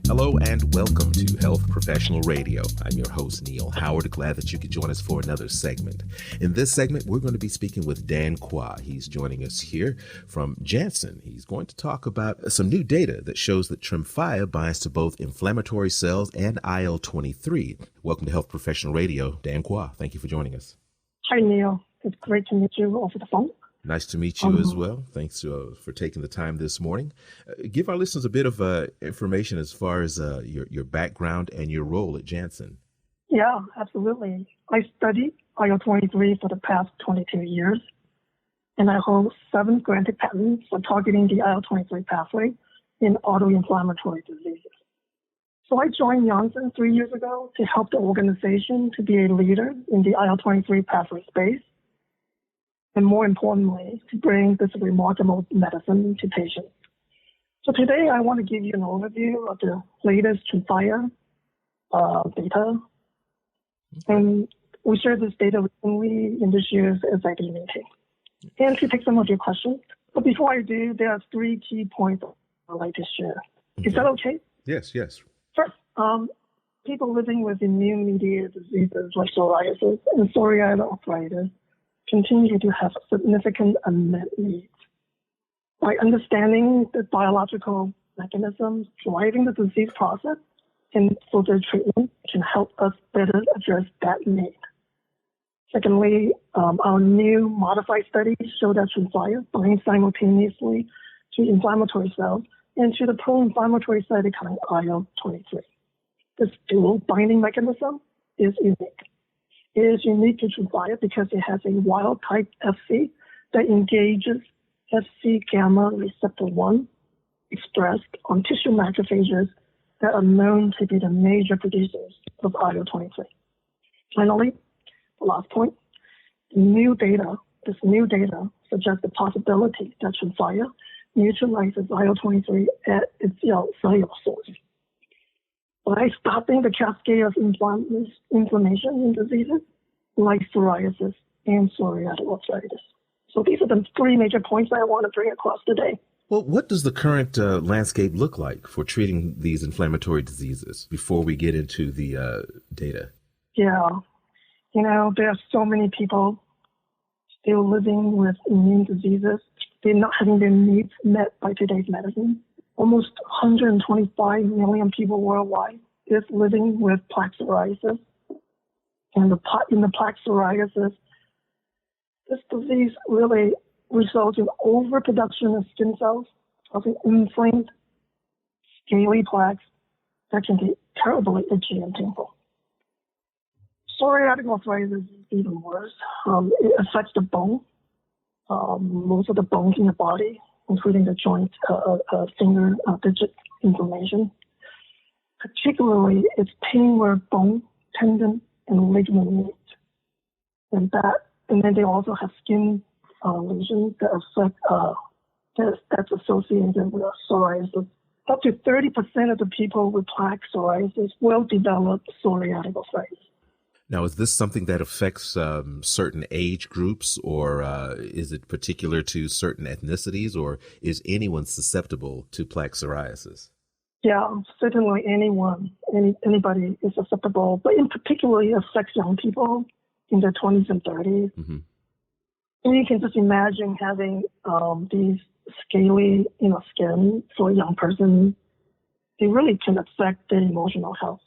Hello and welcome to Health Professional Radio. I'm your host, Neil Howard. Glad that you could join us for another segment. In this segment, we're going to be speaking with Dan Kwa. He's joining us here from Janssen. He's going to talk about some new data that shows that TREMFYA binds to both inflammatory cells and IL-23. Welcome to Health Professional Radio. Dan Kwa, thank you for joining us. Hi, Neil. It's great to meet you over the phone. Nice to meet you as well. Thanks for taking the time this morning. Give our listeners a bit of information as far as your background and your role at Janssen. Yeah, absolutely. I studied IL-23 for the past 22 years, and I hold 7 granted patents for targeting the IL-23 pathway in autoinflammatory diseases. So I joined Janssen 3 years ago to help the organization to be a leader in the IL-23 pathway space, and more importantly, to bring this remarkable medicine to patients. So today I want to give you an overview of the latest TREMFYA data. And we shared this data recently in this year's SID meeting. And to take some of your questions. But before I do, there are 3 key points I'd like to share. Okay. Is that okay? Yes. First, people living with immune-mediated diseases like psoriasis and psoriatic arthritis continue to have significant unmet needs. By understanding the biological mechanisms driving the disease process and further treatment can help us better address that need. Secondly, our new modified studies show that TREMFYA binds simultaneously to inflammatory cells and to the pro-inflammatory cytokine IL-23. This dual binding mechanism is unique. It is unique to TREMFYA because it has a wild-type Fc that engages Fc gamma receptor 1 expressed on tissue macrophages that are known to be the major producers of IL-23. Finally, the last point, this new data suggests the possibility that TREMFYA neutralizes IL-23 at its cellular source. By stopping the cascade of inflammation in diseases like psoriasis and psoriatic arthritis. So these are the 3 major points I want to bring across today. Well, what does the current landscape look like for treating these inflammatory diseases before we get into the data? Yeah, there are so many people still living with immune diseases. They're not having their needs met by today's medicine. Almost 125 million people worldwide is living with plaque psoriasis. And in the plaque psoriasis, this disease really results in overproduction of skin cells, causing inflamed, scaly plaques that can be terribly itchy and painful. Psoriatic arthritis is even worse. It affects the bone, most of the bones in the body, including the joint, finger, digit inflammation. Particularly, it's pain where bone, tendon, and ligament meet. And then they also have skin lesions that affect, that's associated with psoriasis. Up to 30% of the people with plaque psoriasis will develop psoriatic arthritis. Now, is this something that affects certain age groups, or is it particular to certain ethnicities, or is anyone susceptible to plaque psoriasis? Yeah, certainly anybody is susceptible, but in particular, it affects young people in their 20s and 30s. Mm-hmm. And you can just imagine having these scaly, skin for a young person. It really can affect their emotional health.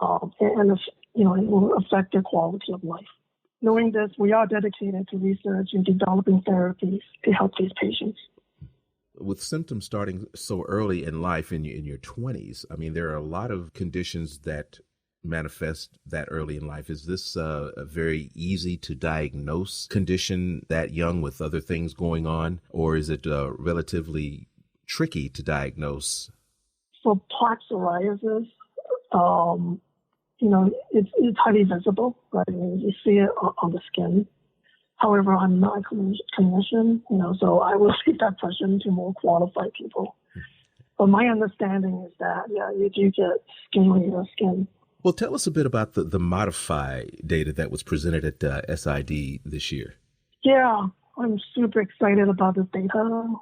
And it will affect their quality of life. Knowing this, we are dedicated to research and developing therapies to help these patients. With symptoms starting so early in life, in your 20s, I mean, there are a lot of conditions that manifest that early in life. Is this a very easy to diagnose condition that young with other things going on, or is it relatively tricky to diagnose? For plaque psoriasis, it's highly visible, right? You see it on the skin. However, I'm not a clinician, so I will leave that question to more qualified people. But my understanding is that, you do get scaly skin. Well, tell us a bit about the modified data that was presented at SID this year. Yeah, I'm super excited about this data.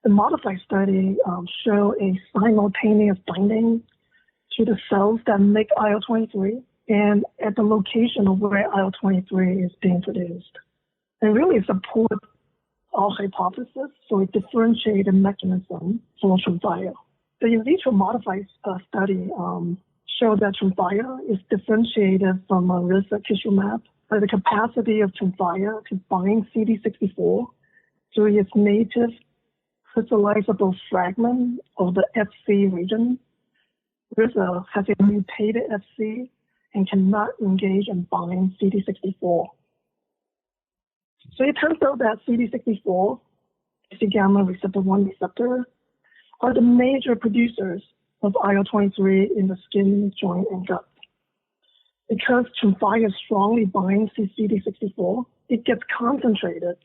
The modified study show a simultaneous binding to the cells that make IL-23 and at the location of where IL-23 is being produced. And really support our hypothesis for a differentiated mechanism for TREMFYA. The in vitro modified study showed that TREMFYA is differentiated from risankizumab by the capacity of TREMFYA to bind CD64 through its native crystallizable fragment of the Fc region. Risa has a mutated Fc and cannot engage and bind CD64. So it turns out that CD64, Fc gamma receptor 1 receptor, are the major producers of IL-23 in the skin, joint, and gut. Because TREMFYA strongly binds to CD64, it gets concentrated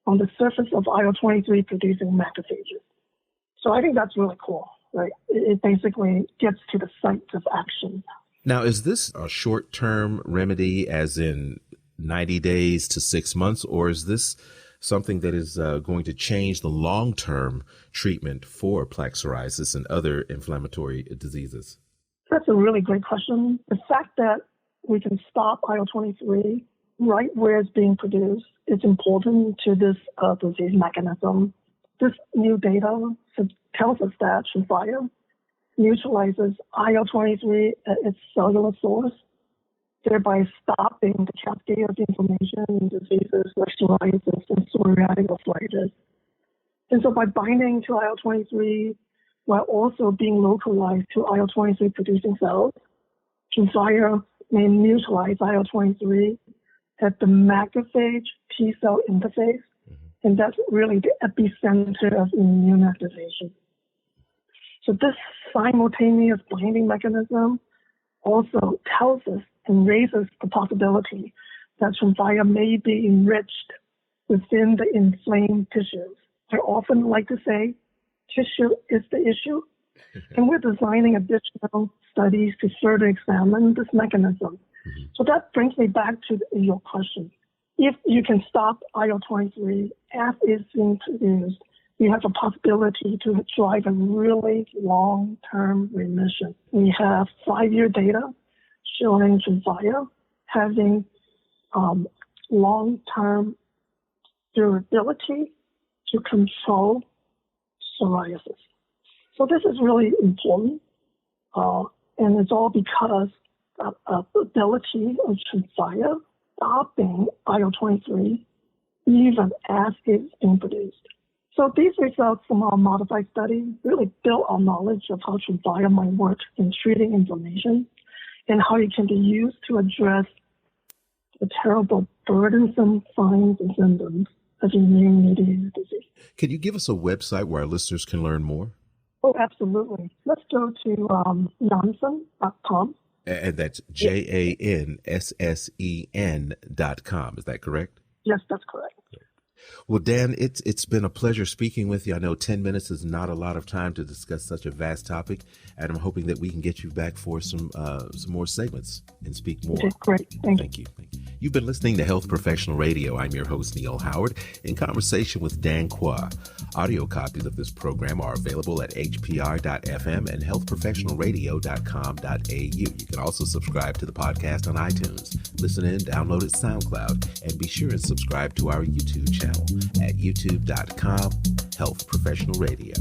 on the surface of IL-23 producing macrophages. So I think that's really cool, right? It basically gets to the site of action. Now, is this a short-term remedy, as in 90 days to 6 months, or is this something that is going to change the long-term treatment for plaque psoriasis and other inflammatory diseases? That's a really great question. The fact that we can stop IL-23 right where it's being produced is important to this disease mechanism. This new data tells us that TREMFYA neutralizes IL-23 at its cellular source, thereby stopping the cascade of inflammation in diseases like psoriasis and psoriatic arthritis. And so by binding to IL-23 while also being localized to IL-23 producing cells, TREMFYA may neutralize IL-23 at the macrophage T-cell interface, and that's really the epicenter of immune activation. So this simultaneous binding mechanism also tells us and raises the possibility that TREMFYA may be enriched within the inflamed tissues. I often like to say tissue is the issue, and we're designing additional studies to further examine this mechanism. So that brings me back to your question. If you can stop IL-23 as it's being produced, you have a possibility to drive a really long-term remission. We have 5-year data showing TREMFYA having long-term durability to control psoriasis. So this is really important, and it's all because of the ability of TREMFYA stopping IL-23 even as it's being produced. So these results from our modified study really build our knowledge of how TREMFYA might work in treating inflammation and how it can be used to address the terrible burdensome signs and symptoms of immune-mediated disease. Can you give us a website where our listeners can learn more? Oh, absolutely. Let's go to Janssen.com. And that's JANSSEN.com. Is that correct? Yes, that's correct. Well, Dan, it's been a pleasure speaking with you. I know 10 minutes is not a lot of time to discuss such a vast topic, and I'm hoping that we can get you back for some more segments and speak more. Okay, great. Thank you. You've been listening to Health Professional Radio. I'm your host, Neil Howard, in conversation with Dan Kwa. Audio copies of this program are available at hpr.fm and healthprofessionalradio.com.au. You can also subscribe to the podcast on iTunes. Listen in, download it SoundCloud, and be sure and subscribe to our YouTube channel at youtube.com/Health Professional Radio.